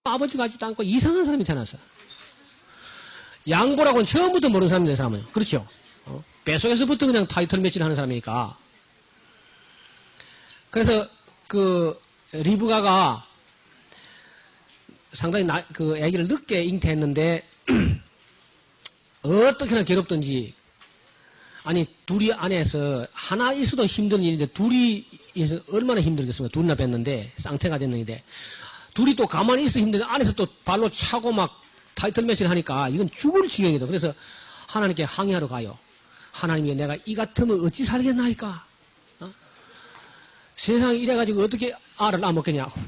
아버지 같지도 않고 이상한 사람이 태어났어. 양보라고는 처음부터 모르는 사람인데, 사람은. 그렇죠? 뱃속에서부터 그냥 타이틀 매치를 하는 사람이니까. 그래서, 리브가가 상당히 아기를 늦게 잉태했는데, 어떻게나 괴롭든지, 아니, 둘이 안에서 하나 있어도 힘든 일인데, 둘이 있어서 얼마나 힘들겠습니까? 둘이나 뵀는데, 쌍태가 됐는데, 둘이 또 가만히 있어 힘든데, 안에서 또 발로 차고 막 타이틀 매치를 하니까, 이건 죽을 지경이다. 그래서 하나님께 항의하러 가요. 하나님이 내가 이 같으면 어찌 살겠나이까? 세상에 이래가지고 어떻게 알을 낳아먹겠냐고.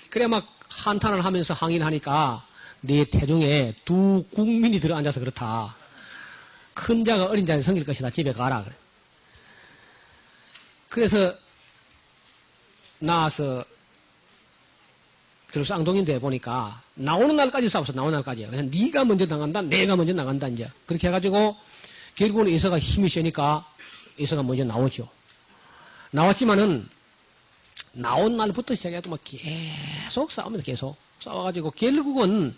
그래 막 한탄을 하면서 항의를 하니까, 네 태중에 두 국민이 들어앉아서 그렇다. 큰 자가 어린 자를 섬길 것이다. 집에 가라. 그래서 나와서 그 쌍둥이인데 보니까 나오는 날까지 싸웠어. 나오는 날까지. 그래서 네가 먼저 나간다. 내가 먼저 나간다. 이제 그렇게 해가지고 결국은 에서가 힘이 세니까 에서가 먼저 나오죠. 나왔지만은 나온 날부터 시작해도 막 계속 싸우면서 계속 싸워가지고 결국은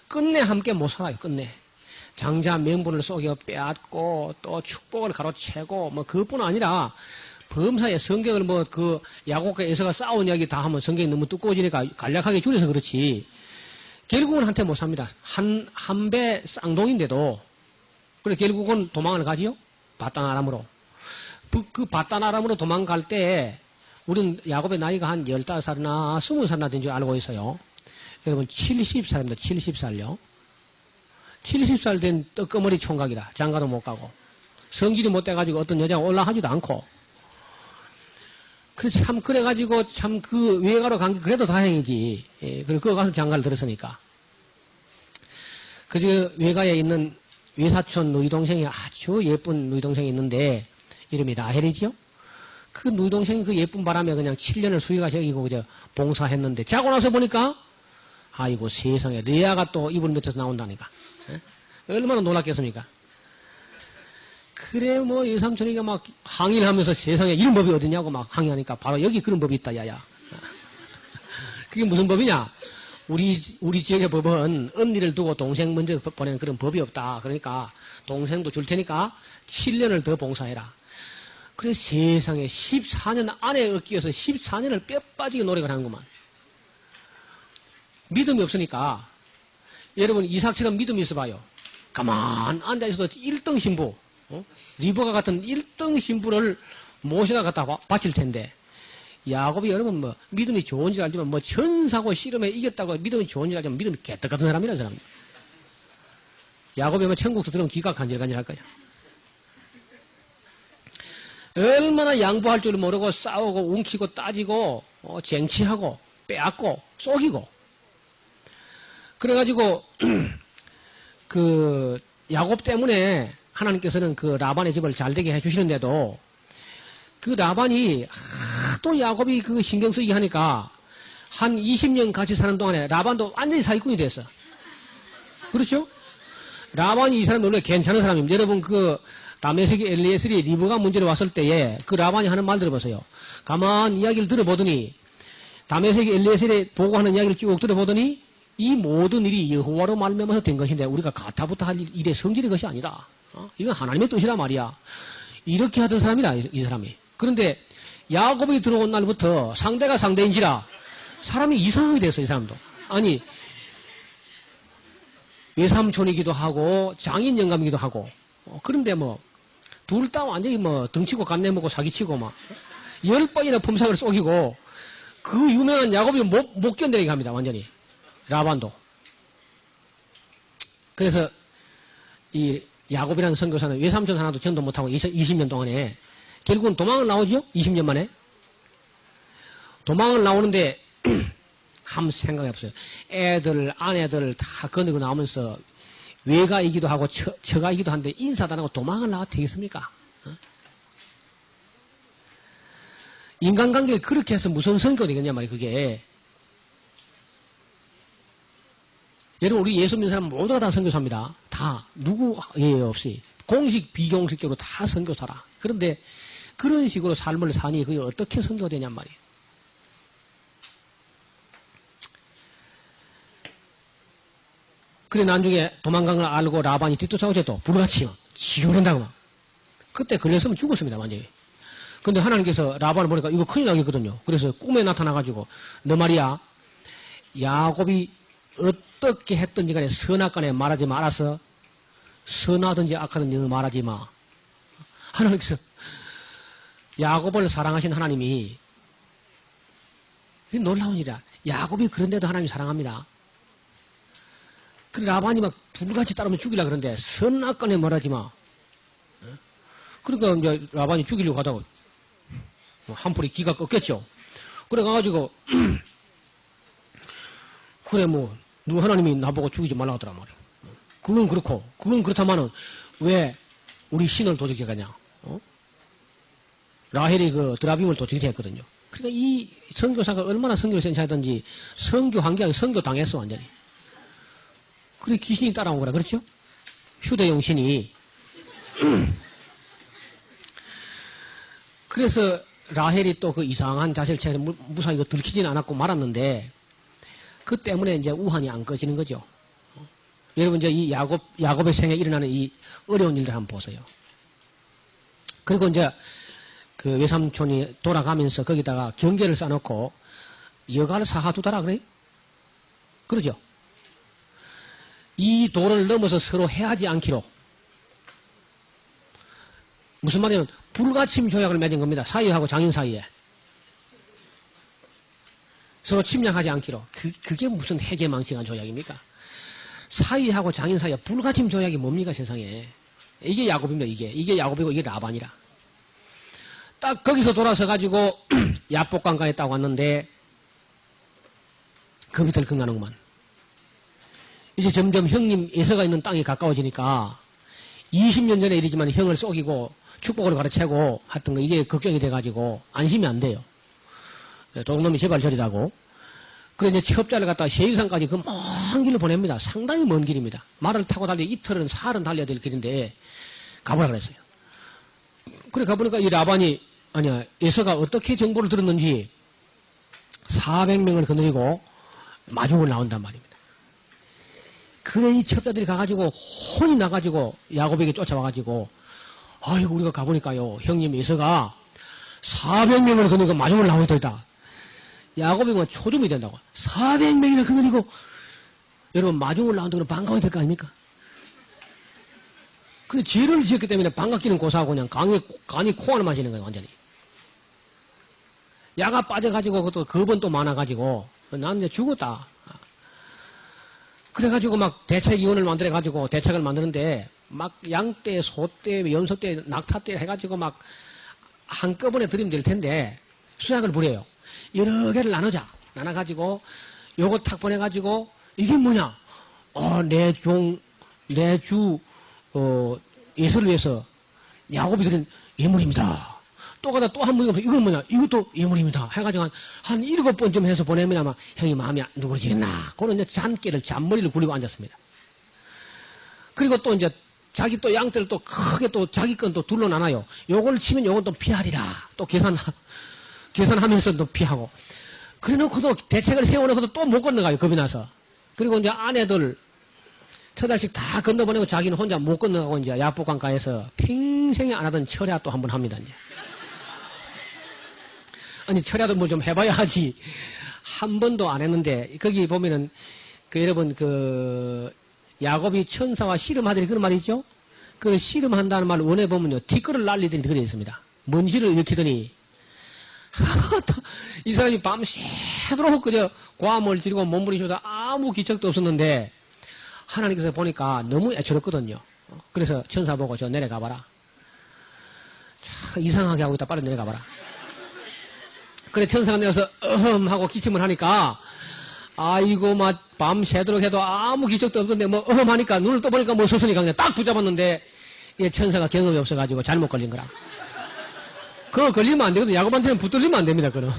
끝내 함께 못 살아요. 끝내. 장자 명분을 속여 빼앗고 또 축복을 가로채고 뭐 그것뿐 아니라 범사에 성경을 야곱과 에서가 싸운 이야기 다 하면 성경이 너무 두꺼워지니까 간략하게 줄여서 그렇지. 결국은 한테 못 삽니다. 한 배 쌍둥이인데도. 그래 결국은 도망을 가지요. 바단 아람으로. 그 바단 아람으로 도망갈 때 우리는 야곱의 나이가 한 15살이나 20살이나 된 줄 알고 있어요. 여러분 70살입니다. 70살요. 70살 된 떡거머리 총각이라 장가도 못 가고 성질이 못 돼가지고 어떤 여자가 올라가지도 않고 그래가지고 참 그 외가로 간 게 그래도 다행이지. 예, 그리고 그거 가서 장가를 들었으니까. 그 외가에 있는 외사촌 누이 동생이 아주 예쁜 누이 동생이 있는데 이름이 라헬이지요. 그 누이 동생이 그 예쁜 바람에 그냥 7년을 수위가 저기고 그저 봉사했는데 자고 나서 보니까 아이고 세상에 레아가 또 이불 밑에서 나온다니까. 에? 얼마나 놀랐겠습니까? 그래 뭐 여삼촌이가 막 항의를 하면서 세상에 이런 법이 어디냐고 막 항의하니까 바로 여기 그런 법이 있다 야야. 그게 무슨 법이냐? 우리 지역의 법은 언니를 두고 동생 먼저 보내는 그런 법이 없다. 그러니까 동생도 줄 테니까 7년을 더 봉사해라. 그래 세상에 14년 안에 얻기 위해서 14년을 뼈 빠지게 노력을 하는구만. 믿음이 없으니까 여러분 이삭처럼 믿음이 있어봐요. 가만 앉아있어도 1등 신부 리브가 같은 1등 신부를 모시다 갖다 바칠 텐데 야곱이 여러분 믿음이 좋은 줄 알지만 천사고 씨름에 이겼다고 믿음이 좋은 줄 알지만 믿음이 개떡 같은 사람이라는 사람. 야곱이 천국도 들으면 기가 간질간질할 거야. 얼마나 양보할 줄 모르고 싸우고 웅키고 따지고 쟁취하고 빼앗고 속이고 그래가지고 그 야곱 때문에 하나님께서는 그 라반의 집을 잘되게 해주시는데도 그 라반이 하도 야곱이 그 신경 쓰이게 하니까 한 20년 같이 사는 동안에 라반도 완전히 사기꾼이 됐어. 그렇죠? 라반이 이 사람이 원래 괜찮은 사람입니다. 여러분 그 다메섹의 엘리에셀이 리브가 문제로 왔을 때에 그 라반이 하는 말 들어보세요. 가만 이야기를 들어보더니 다메섹의 엘리에셀이 보고하는 이야기를 쭉 들어보더니 이 모든 일이 여호와로 말미암아서 된 것인데 우리가 가타부터 할 일의 성질의 것이 아니다. 이건 하나님의 뜻이란 말이야. 이렇게 하던 사람이다 이 사람이. 그런데 야곱이 들어온 날부터 상대가 상대인지라 사람이 이상하게 됐어 이 사람도. 아니 외삼촌이기도 하고 장인 영감이기도 하고 그런데 둘 다 완전히 등치고 간내먹고 사기치고 10번이나 품삯을 쏘기고 그 유명한 야곱이 못 견뎌내게 합니다 완전히. 라반도. 그래서 이 야곱이라는 선교사는 외삼촌 하나도 전도 못하고 20년 동안에 결국은 도망을 나오죠? 20년 만에. 도망을 나오는데 아무 생각이 없어요. 애들, 아내들 다 거느리고 나오면서 외가이기도 하고 처가이기도 한데 인사도 안 하고 도망을 나와도 되겠습니까? 인간관계를 그렇게 해서 무슨 선교가 되겠냐 말이에요 그게. 여러분 우리 예수 믿는 사람 모두가 다 선교사입니다. 다 누구 예외 없이 공식 비공식적으로 다 선교사라. 그런데 그런 식으로 삶을 사니 그게 어떻게 선교가 되냔 말이에요. 그래 나중에 도망간 걸 알고 라반이 뒤쫓아오죠. 또 불같이 막 지저분다고 막. 그때 걸렸으면 죽었습니다. 완전히. 근데 하나님께서 라반을 보니까 이거 큰일 나겠거든요. 그래서 꿈에 나타나가지고 너 말이야 야곱이 어떻게 했든지 간에 선악간에 말하지 말아서 선하든지 악하든지 너 말하지 마. 하나님께서 야곱을 사랑하신 하나님이 놀라운 일이야. 야곱이 그런데도 하나님이 사랑합니다. 그 라반이 막 불같이 따르면 죽이려 그러는데 선악간에 말하지 마. 그러니까 이제 라반이 죽이려고 하다가 한풀이 기가 꺾였죠. 그래 가지고 그래 뭐 누구 하나님이 나보고 죽이지 말라 하더라 말이야. 그건 그렇고 그건 그렇다마는 왜 우리 신을 도적해가냐? 라헬이 그 드라빔을 도적했거든요. 그러니까 이 선교사가 얼마나 선교를 센치하든지 선교 환경에 선교 당했어 완전히. 그래 귀신이 따라온 거라 그렇죠? 휴대용 신이. 그래서 라헬이 또 그 이상한 자세를 취해서 무사히 이거 들키지는 않았고 말았는데 그 때문에 이제 우환이 안 꺼지는 거죠. 여러분 이제 이 야곱의 생에 일어나는 이 어려운 일들 한번 보세요. 그리고 이제 그 외삼촌이 돌아가면서 거기다가 경계를 쌓아놓고 여가를 사하두다라 그래요? 그러죠? 이 도를 넘어서 서로 해하지 않기로. 무슨 말이냐면 불가침 조약을 맺은 겁니다. 사위하고 장인 사이에. 서로 침략하지 않기로. 그게 무슨 해계망신한 조약입니까? 사위하고 장인 사이에 불가침 조약이 뭡니까 세상에. 이게 야곱입니다. 이게 야곱이고 이게 라반이라. 딱 거기서 돌아서 가지고 야복강가에 딱 왔는데 겁이 덜컥나는구만. 이제 점점 형님 예서가 있는 땅이 가까워지니까 20년 전에 일이지만 형을 속이고 축복을 가르치고 했던 거 이게 걱정이 돼가지고 안심이 안 돼요. 도둑놈이 제발 저리라고. 그래 이제 첩자를 갖다가 세일산까지 그 먼 길을 보냅니다. 상당히 먼 길입니다. 말을 타고 달려 이틀은 사흘은 달려야 될 길인데 가보라 그랬어요. 그래 가보니까 이 라반이 아니야 예서가 어떻게 정보를 들었는지 400명을 거느리고 마중을 나온단 말입니다. 그래 이 첩자들이 가가지고 혼이 나가지고 야곱에게 쫓아와가지고 아이고 우리가 가보니까요 형님 예서가 400명을 거느리고 마중을 나오고 있다. 야곱이 뭐 초tum이 된다고 400명이나 거느리고 여러분 마중을 나온다고 반가워야 될 거 아닙니까? 근데 죄를 지었기 때문에 반갑기는 고사하고 그냥 간이 코 안에 마시는 거예요 완전히. 야가 빠져가지고 그것도 겁은 또 많아가지고 난 이제 죽었다. 그래가지고 막 대책위원을 만들어가지고 대책을 만드는데 막 양떼, 소떼, 염소떼, 낙타떼 해가지고 막 한꺼번에 들이면 될 텐데 수약을 부려요. 여러 개를 나눠가지고 요거 탁 보내가지고 이게 뭐냐? 내 주 예서를 위해서 야곱이 드린 예물입니다. 또 가다 또 한 번 이건 뭐냐? 이것도 예물입니다. 해가지고 한 7번쯤 해서 보내면 아마 형이 마음이 누그러지겠나? 그런 이제 잔머리를 굴리고 앉았습니다. 그리고 또 이제 자기 또 양떼를 또 크게 또 자기 건 또 둘로 나눠요. 요걸 치면 요건 또 피하리라. 또 계산하면서 또 피하고. 그래 놓고도 대책을 세워놓고도 또 못 건너가요. 겁이 나서. 그리고 이제 아내들 처달씩 다 건너보내고 자기는 혼자 못 건너가고 이제 야복강가에서 평생에 안 하던 철야 또 한 번 합니다. 이제. 아니 철야도 뭐 좀 해봐야 하지. 한 번도 안 했는데 거기 보면은 여러분 야곱이 천사와 씨름하더니 그런 말이 있죠? 그 씨름한다는 말 원해 보면요 뒷걸을 날리더니 그래 있습니다. 먼지를 일으키더니 이 사람이 밤새도록 그저 고함을 지르고 몸부림쳐도 아무 기척도 없었는데 하나님께서 보니까 너무 애처롭거든요. 그래서 천사 보고 저 내려가봐라. 참 이상하게 하고 있다 빨리 내려가봐라. 그래 천사가 내려서 하고 기침을 하니까 아이고 막 밤새도록 해도 아무 기척도 없던데 뭐 하니까 눈을 떠보니까 뭐 서서니까 그냥 딱 붙잡았는데 이 천사가 경험이 없어가지고 잘못 걸린 거라. 그거 걸리면 안 되거든. 야곱한테는 붙들리면 안 됩니다. 그럼.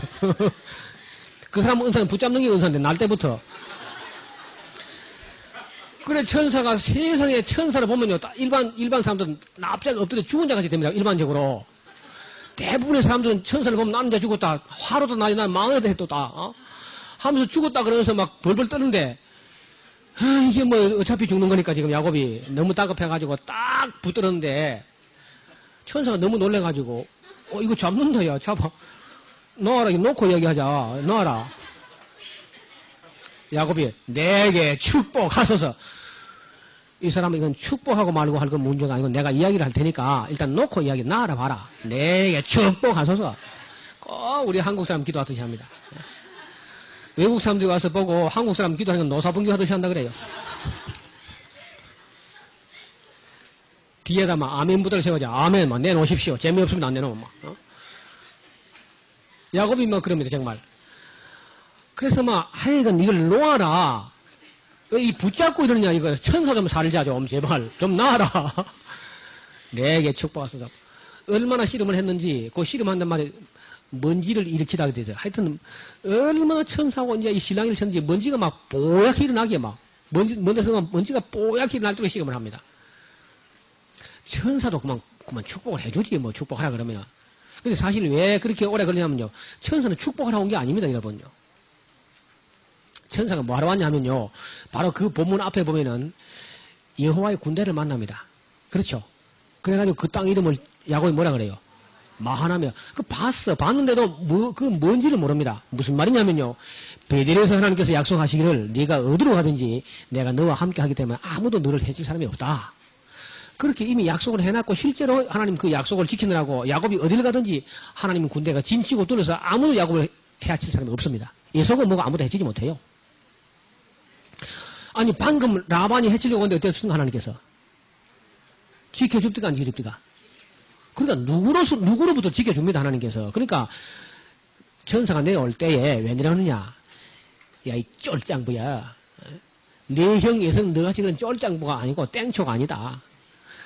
그 사람 은사는 붙잡는 게 은사인데 날 때부터. 그래 천사가 세상에 천사를 보면요 일반 사람들은 납작 엎드려 죽은 자 같이 됩니다. 일반적으로. 대부분의 사람들은 천사를 보면 난 이제 죽었다. 화로도 나지 난 망해도 했다. 하면서 죽었다 그러면서 막 벌벌 떠는데 이게 뭐 어차피 죽는 거니까 지금 야곱이 너무 다급해가지고 딱 붙들었는데 천사가 너무 놀래가지고 이거 잡는다 야 잡아 놓아라 이거 놓고 이야기하자 놓아라. 야곱이 내게 축복하소서. 이 사람은 이건 축복하고 말고 할 건 문제가 아니고 내가 이야기를 할 테니까 일단 놓고 이야기 나아라 봐라. 내게 축복하소서. 꼭 우리 한국 사람 기도하듯이 합니다. 외국 사람들이 와서 보고 한국 사람 기도하는 건 노사분규 하듯이 한다 그래요. 뒤에다 막 아멘 부대를 세워자. 아멘 막 내놓으십시오. 재미없으면 안 내놓으면 막. 야곱이 막 그럽니다 정말. 그래서 막 하여간 이걸 놓아라. 왜 이 붙잡고 이러느냐 이거 천사 좀 살자 좀 제발 좀 놔라. 내게 축복하소서. 얼마나 씨름을 했는지 그 씨름한단 말에 먼지를 일으키다 그래서 하여튼 얼마나 천사고 이제 이 신랑이를 쳤는지 먼지가 막 뽀얗게 일어나게 막 먼 데서 먼지가 뽀얗게 일어날 정도로 씨름을 합니다. 천사도 그만 축복을 해주지 뭐 축복하라 그러면. 근데 사실 왜 그렇게 오래 걸리냐면요. 천사는 축복하러 온 게 아닙니다 여러분요. 천사가 뭐하러 왔냐 하면요. 바로 그 본문 앞에 보면은 여호와의 군대를 만납니다. 그렇죠? 그래가지고 그 땅 이름을 야곱이 뭐라 그래요? 마하나며. 봤는데도 그 뭔지를 모릅니다. 무슨 말이냐면요. 베델에서 하나님께서 약속하시기를 네가 어디로 가든지 내가 너와 함께 하기 때문에 아무도 너를 해칠 사람이 없다. 그렇게 이미 약속을 해놨고 실제로 하나님 그 약속을 지키느라고 야곱이 어딜 가든지 하나님 군대가 진치고 뚫어서 아무도 야곱을 해칠 사람이 없습니다. 예속은 뭐가 아무도 해치지 못해요. 아니 방금 라반이 해치려고 하는데 어땠습니까 하나님께서? 지켜줍니까 안 지켜줍니까? 그러니까 누구로부터 지켜줍니다 하나님께서. 그러니까 천사가 내려올 때에 웬이라느냐? 야 이 쫄짱부야. 내 형 예성 너같이 그런 쫄짱부가 아니고 땡초가 아니다.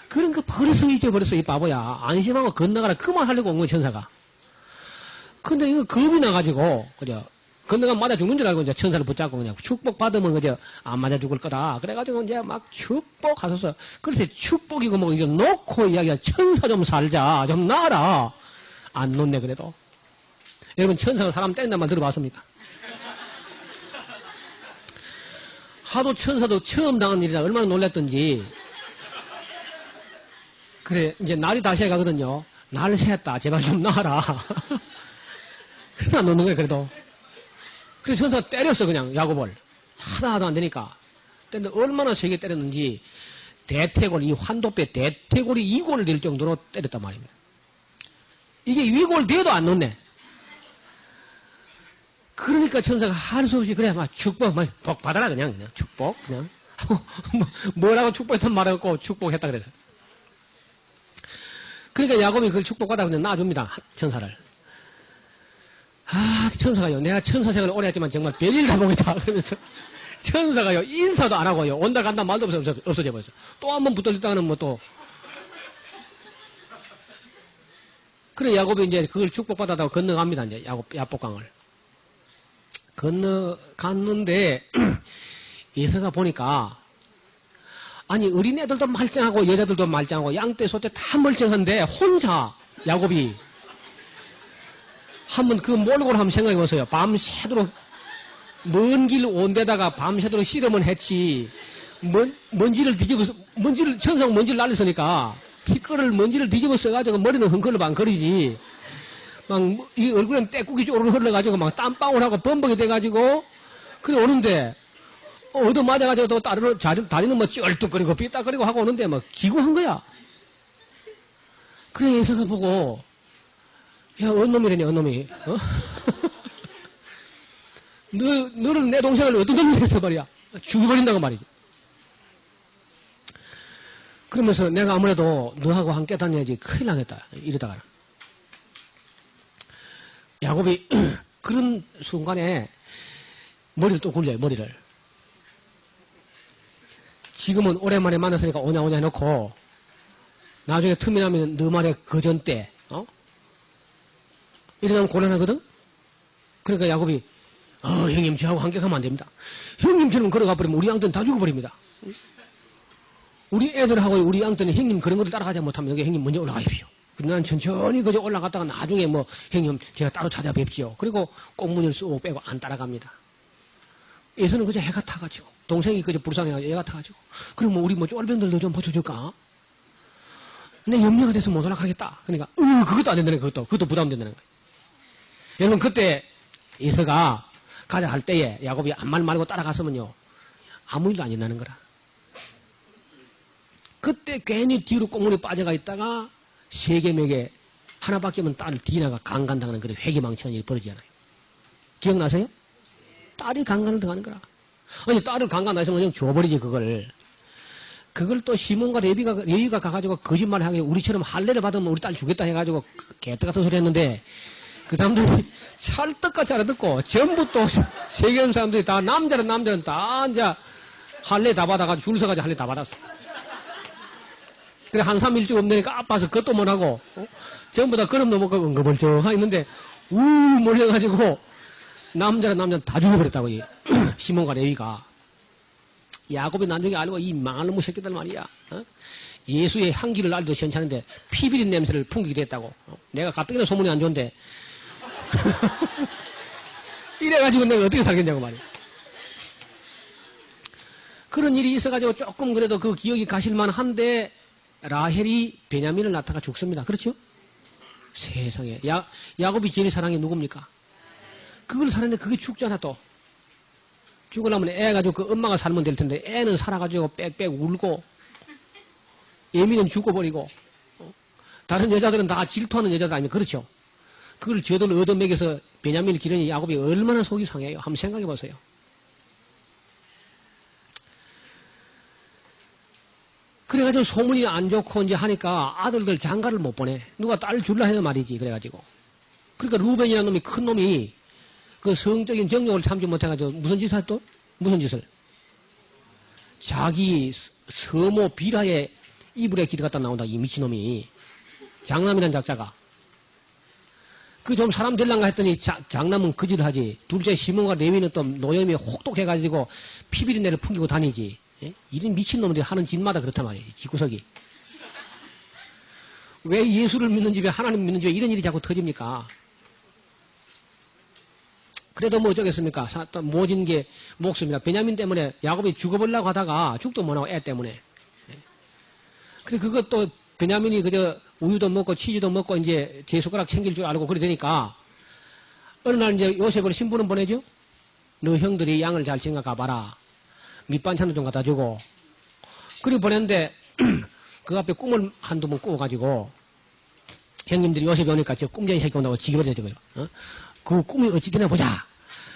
그런 거 버려서 잊어버렸어 이 바보야. 안심하고 건너가라 그만 하려고 온 거야 천사가. 근데 이거 겁이 나가지고 그죠? 건너가면 맞아 죽는 줄 알고 이제 천사를 붙잡고 그냥 축복 받으면 그저 안 맞아 죽을 거다. 그래가지고 이제 막 축복하소서. 그래서 축복이고 뭐 이제 놓고 이야기야. 천사 좀 살자. 좀 나아라. 안 놓네 그래도. 여러분 천사가 사람 때린다는 말 들어봤습니까? 하도 천사도 처음 당한 일이라 얼마나 놀랐던지. 그래 이제 날이 다시 가거든요. 날 새었다. 제발 좀 나아라. 그래서 안 놓는 거예요 그래도. 그래서 천사가 때렸어 그냥 야곱을. 하나도 안 되니까. 근데 얼마나 세게 때렸는지 대퇴골 이 환도뼈 대퇴골이 이골 될 정도로 때렸단 말입니다. 이게 위골 돼도 안 놓네. 그러니까 천사가 할 수 없이 그래 막 축복 복 받아라 그냥 축복 그냥 뭐라고 축복했단 말하고 축복했다 그래서. 그러니까 야곱이 그걸 축복받아 그냥 놔줍니다 천사를. 천사가요. 내가 천사 생활을 오래 했지만 정말 별일 다 보겠다. 그러면서 천사가요. 인사도 안 하고요. 온다 간다 말도 없어져 버렸어. 또 한 번 붙들렸다가는 뭐 또. 그래 야곱이 이제 그걸 축복받아다가 건너갑니다. 이제 야복강을. 건너갔는데 예서가 보니까 아니 어린애들도 말짱하고 여자들도 말짱하고 양떼 소떼 다 멀쩡한데 혼자 야곱이 한번 그 몰골을 한번 생각해 보세요. 밤새도록 먼 길 온 데다가 밤새도록 씨름을 했지. 먼지를 천상 먼지를 날렸으니까 티끌을 먼지를 뒤집어 써가지고 머리는 흥걸방거리지. 막 이 얼굴엔 떼꾸기 쪼르르 흘러가지고 막 땀방울 하고 범벅이 돼가지고 그래 오는데 얻어 맞아가지고 또 다리는 뭐 쩔뚝거리고 삐딱거리고 하고 오는데 막 기구한 거야. 그래 예서가 보고 야, 언놈이라니, 언놈이. 어? 너를 내 동생을 어떤 놈이 했어 말이야. 죽여버린다고 말이지. 그러면서 내가 아무래도 너하고 함께 다녀야지 큰일 나겠다. 이러다가. 야곱이 그런 순간에 머리를 또 굴려요, 머리를. 지금은 오랜만에 만났으니까 오냐 해놓고 나중에 틈이 나면 너 말에 그전 때, 이러면 곤란하거든? 그러니까 야곱이, 형님, 저하고 함께 가면 안 됩니다. 형님처럼 걸어가 버리면 우리 양떼는 다 죽어버립니다. 우리 애들하고 우리 양떼는 형님 그런 거를 따라가지 못하면 여기 형님 먼저 올라가십시오. 난 천천히 그저 올라갔다가 나중에 뭐, 형님, 제가 따로 찾아뵙지요. 그리고 꽁무니를 쏙 빼고 안 따라갑니다. 에서는 그저 해가 타가지고, 동생이 그저 불쌍해가지고 애가 타가지고, 그럼 뭐 우리 뭐 쫄병들도 좀 버텨줄까? 내 염려가 돼서 못 올라가겠다. 그러니까, 그것도 안 된다는 거야, 그것도 부담된다는 거야. 여러분, 그때 에서가 가자 할 때에 야곱이 아무 말 말고 따라갔으면요, 아무 일도 안 일어나는 거라. 그때 괜히 뒤로 꽁무니 빠져가 있다가 세겜에게 하나밖에 없는 딸을 디나가 강간당하는 그런 회개망치한 일이 벌어지잖아요. 기억나세요? 딸이 강간을 당하는 거라. 아니, 딸을 강간당해서 그냥 줘버리지, 그걸. 그걸 또 시몬과 레위가 가가지고 거짓말을 하게 우리처럼 할례를 받으면 우리 딸 주겠다 해가지고 개떡 같은 소리 했는데 그 사람들이 찰떡같이 알아듣고 전부 또 세계인 사람들이 다 남자는 다 이제 할례 다 받아가지고 줄 서가지고 할례 다 받았어. 그래 한 3일쯤 없으니까 아파서 그것도 못하고 전부 다 그럼 넘어가고 응급을쩍 있는데 몰려가지고 남자는 다 죽어버렸다고 이 시몬과 레위가. 야곱이 나중에 알고 이 망할 놈의 새끼들 말이야. 예수의 향기를 알도 시원찮은데 피비린 냄새를 풍기게 됐다고. 내가 가뜩이나 소문이 안 좋은데 이래가지고 내가 어떻게 살겠냐고 말이야. 그런 일이 있어가지고 조금 그래도 그 기억이 가실만 한데 라헬이 베냐민을 낳다가 죽습니다. 그렇죠? 세상에. 야곱이 제일 사랑이 누굽니까? 그걸 사는데 그게 죽잖아 또. 죽으려면 애 가지고 그 엄마가 살면 될 텐데 애는 살아가지고 빽빽 울고 애미는 죽어버리고 다른 여자들은 다 질투하는 여자들 아니면 그렇죠? 그걸 저들 얻어먹여서 베냐민을 기르니 야곱이 얼마나 속이 상해요. 한번 생각해 보세요. 그래가지고 소문이 안 좋고 이제 하니까 아들들 장가를 못 보내. 누가 딸 줄라 해도 말이지. 그래가지고. 그러니까 루벤이라는 놈이 큰 놈이 그 성적인 정욕을 참지 못해가지고 무슨 짓을 했또? 무슨 짓을? 자기 서모 비라의 이불에 기대 갖다 나온다. 이 미친놈이. 장남이란 작자가. 그 좀 사람 될란가 했더니 장남은 그 짓을 하지. 둘째 시몬과 레위는 또 노염이 혹독해가지고 피비린내를 풍기고 다니지. 예? 이런 미친놈들이 하는 짓마다 그렇단 말이에요. 집구석이. 왜 예수를 믿는 집에 하나님 믿는 집에 이런 일이 자꾸 터집니까? 그래도 뭐 어쩌겠습니까? 또 모진 게 목숨이다. 베냐민 때문에 야곱이 죽어보려고 하다가 죽도 못하고 애 때문에. 예. 그래 그것도 베냐민이 그저 우유도 먹고 치즈도 먹고 이제 제 손가락 챙길 줄 알고 그래 되니까 어느 날 이제 요셉을 신부는 보내죠. 너 형들이 양을 잘 챙겨 가봐라. 밑반찬도 좀 갖다 주고. 그리고 보냈는데 그 앞에 꿈을 한두 번 꾸어가지고 형님들이 요셉이 오니까 저 꿈쟁이 새끼 온다고 지겨버려야 되고요. 그 꿈이 어찌 되나 보자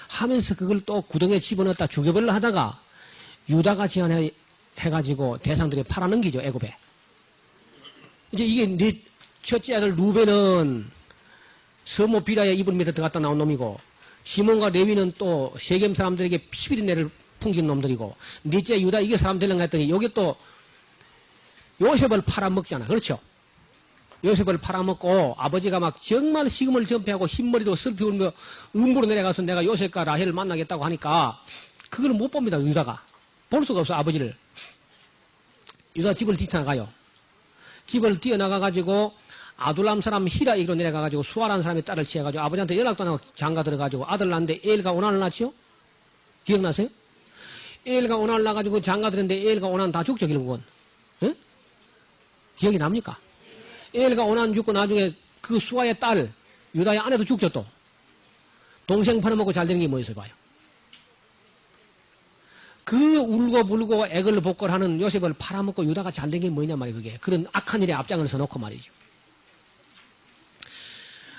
하면서 그걸 또 구덩이에 집어넣었다 죽여버리려 하다가 유다가 제안해가지고 대상들이 팔아넘기죠. 애굽에. 이제 이게 네 첫째 아들 루벤은 서모 비라의 이불 밑에 들어갔다 나온 놈이고 시몬과 레위는 또 세겜 사람들에게 피비린내를 풍긴 놈들이고 넷째 유다 이게 사람 되려고 했더니 여기 또 요셉을 팔아먹잖아. 그렇죠? 요셉을 팔아먹고 아버지가 막 정말 식음을 전폐하고 흰머리도 슬피 울며 음부로 내려가서 내가 요셉과 라헬을 만나겠다고 하니까 그걸 못 봅니다. 유다가. 볼 수가 없어 아버지를. 유다가 집을 뛰쳐나가요. 집을 뛰어나가가지고 아둘람 사람 히라이로 내려가가지고 수아라는 사람이 딸을 취해가지고 아버지한테 연락도 안 하고 장가 들어가지고 아들 낳는데 에일과 오난을 낳지요? 기억나세요? 에일과 오난을 낳아가지고 장가 들었는데 에일과 오난 다 죽죠 결국은. 예? 기억이 납니까? 에일과 오난 죽고 나중에 그 수아의 딸 유다의 아내도 죽죠 또. 동생 팔아먹고 잘 되는 게 뭐 있어요 봐요. 그 울고 불고 애걸 복걸하는 요셉을 팔아먹고 유다가 잘 된 게 뭐냐 말이에요 그게. 그런 악한 일에 앞장을 서놓고 말이죠.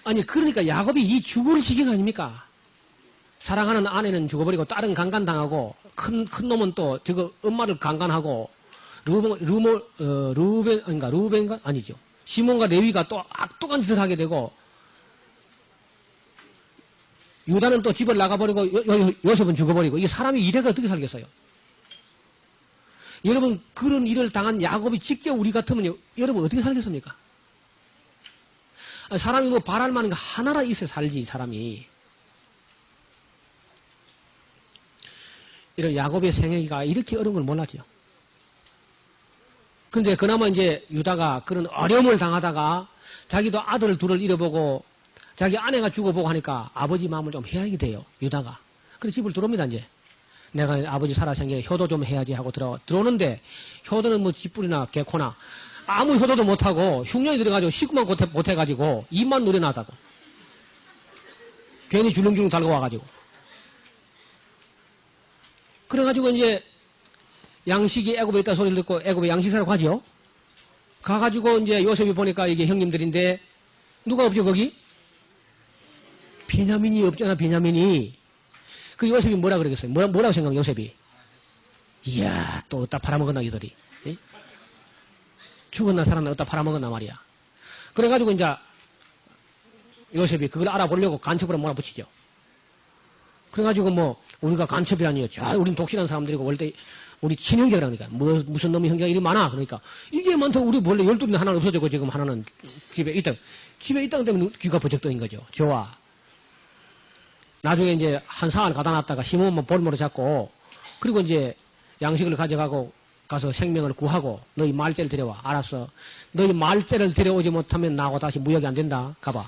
아니 그러니까 야곱이 이 죽을 지경 아닙니까? 사랑하는 아내는 죽어버리고 딸은 강간당하고 큰 놈은 또 저거 엄마를 강간하고 루벤가 아니죠. 시몬과 레위가 또 악독한 짓을 하게 되고 유다는 또 집을 나가버리고 요셉은 죽어버리고 이게 사람이 이래가 어떻게 살겠어요? 여러분 그런 일을 당한 야곱이 직접 우리 같으면 여러분 어떻게 살겠습니까? 사람이 뭐 바랄 만한 거 하나라 있어야 살지 사람이. 이런 야곱의 생애가 이렇게 어려운 걸 몰랐죠. 근데 그나마 이제 유다가 그런 어려움을 당하다가 자기도 아들 둘을 잃어보고 자기 아내가 죽어보고 하니까 아버지 마음을 좀 헤아리게 돼요. 유다가. 그래서 집을 들어옵니다 이제. 내가 아버지 살아생전에 효도 좀 해야지 하고 들어오는데 효도는 뭐 쥐뿔이나 개코나 아무 효도도 못하고 흉년이 들어가지고 식구만 못해가지고 입만 노려나다고 괜히 줄렁줄렁 달고 와가지고 그래가지고 이제 양식이 애굽에 있다 소리를 듣고 애굽에 양식사러 가죠. 가가지고 이제 요셉이 보니까 이게 형님들인데 누가 없죠 거기? 베냐민이 없잖아 베냐민이. 그 요셉이 뭐라 그러겠어요? 뭐라고 생각하면 요셉이? 이야 또 어디다 팔아먹었나 이들이. 에? 죽었나 살았나 어디다 팔아먹었나 말이야. 그래가지고 이제 요셉이 그걸 알아보려고 간첩으로 몰아붙이죠. 그래가지고 뭐 우리가 간첩이라니요. 우린 독실한 사람들이고 원래 우리 친형제라니까 무슨 놈이 형제가 이리 많아. 그러니까 이게 많다고 우리 원래 12명 하나는 없어졌고 지금 하나는 집에 있다기 때문에 귀가 버쩍 떠인 거죠. 좋아. 나중에 이제 한 상을 가다 놨다가 힘없으면 볼모로 잡고 그리고 이제 양식을 가져가고 가서 생명을 구하고 너희 말째를 데려와. 알았어. 너희 말째를 데려오지 못하면 나하고 다시 무역이 안 된다. 가봐.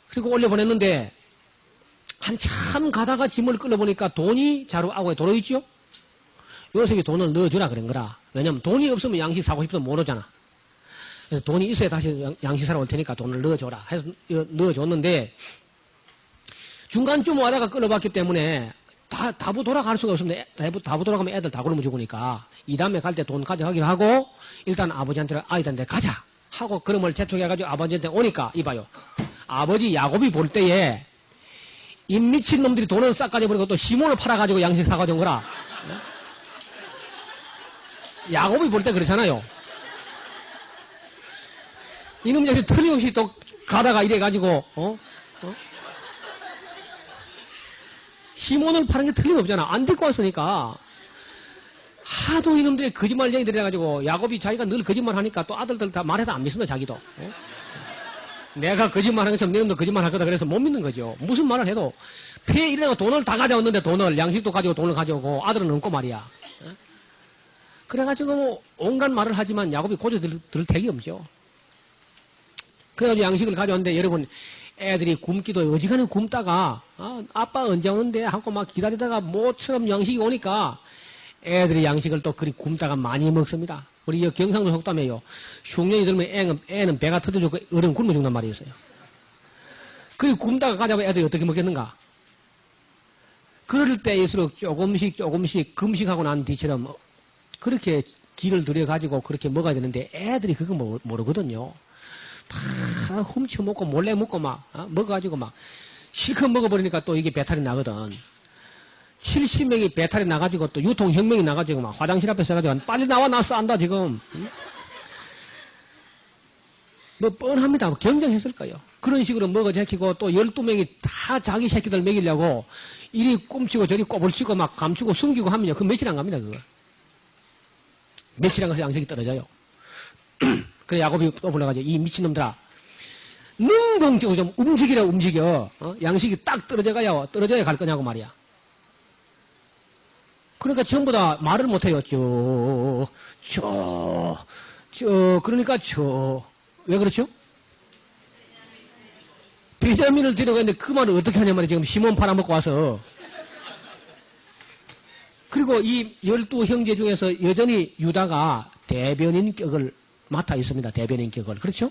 그리고 올려보냈는데 한참 가다가 짐을 끌어보니까 돈이 자루 아구에 들어있죠. 요셉이 돈을 넣어주라 그런 거라. 왜냐면 돈이 없으면 양식 사고 싶어도 못 오잖아. 그래서 돈이 있어야 다시 양식 사러 올 테니까 돈을 넣어줘라. 해서 넣어줬는데 중간쯤 와다가 끌어봤기 때문에 다부 돌아갈 수가 없습니다. 다부 돌아가면 애들 다 굶어 죽으니까 이 다음에 갈 때 돈 가져가기로 하고 일단 아버지한테 아이들한테 가자 하고 그럼을 재촉해가지고 아버지한테 오니까 이봐요. 아버지 야곱이 볼 때에 이 미친 놈들이 돈을 싹 가져버리고 또 시몬을 팔아가지고 양식 사가져온 거라. 야곱이 볼 때 그렇잖아요. 이놈 자식 틀림없이 또 가다가 이래가지고 시몬을 파는 게 틀림없잖아. 안 데리고 왔으니까. 하도 이놈들이 거짓말쟁이 들여가지고 야곱이 자기가 늘 거짓말 하니까 또 아들들 다 말해도 안 믿는다 자기도. 내가 거짓말하는 것처럼 내 놈도 거짓말 할 거다 그래서 못 믿는 거죠. 무슨 말을 해도 폐 이래고 돈을 다 가져왔는데 돈을 양식도 가지고 돈을 가져오고 아들은 없고 말이야. 그래가지고 뭐 온갖 말을 하지만 야곱이 고쳐 들을 택이 없죠. 그래가지고 양식을 가져왔는데 여러분 애들이 굶기도 어지간히 굶다가 아빠 언제 오는데 하고 막 기다리다가 모처럼 양식이 오니까 애들이 양식을 또 그리 굶다가 많이 먹습니다. 우리 경상도 속담에요. 흉년이 들면 애는 배가 터져주고 어른 굶어 죽는 말이 있어요. 그리 굶다가 가자고 애들이 어떻게 먹겠는가? 그럴 때일수록 조금씩 금식하고 난 뒤처럼 그렇게 기를 들여가지고 그렇게 먹어야 되는데 애들이 그거 모르거든요. 다 훔쳐먹고 몰래 먹고 막 먹어가지고 막 실컷 먹어버리니까 또 이게 배탈이 나거든. 70명이 배탈이 나가지고 또 유통혁명이 나가지고 막 화장실 앞에 서가지고 빨리 나와 나 싼다 지금. 뭐 뻔합니다. 뭐 경쟁했을 거예요. 그런 식으로 먹어제키고 또 12명이 다 자기 새끼들 먹이려고 이리 꼼치고 저리 꼬불치고 막 감추고 숨기고 하면요. 그 며칠 안 갑니다 그거. 며칠 안 가서 양식이 떨어져요. 그래 야곱이 또 불러가지고 이 미친놈들아 능동적으로 좀 움직여. 양식이 딱 떨어져야 갈 거냐고 말이야. 그러니까 전부 다 말을 못해요. 그러니까 왜 그렇죠? 베냐민을 데려가는데 그 말을 어떻게 하냐 말이야. 지금 시몬 팔아먹고 와서. 그리고 이 12형제 중에서 여전히 유다가 대변인격을 맡아 있습니다. 대변인격을. 그렇죠?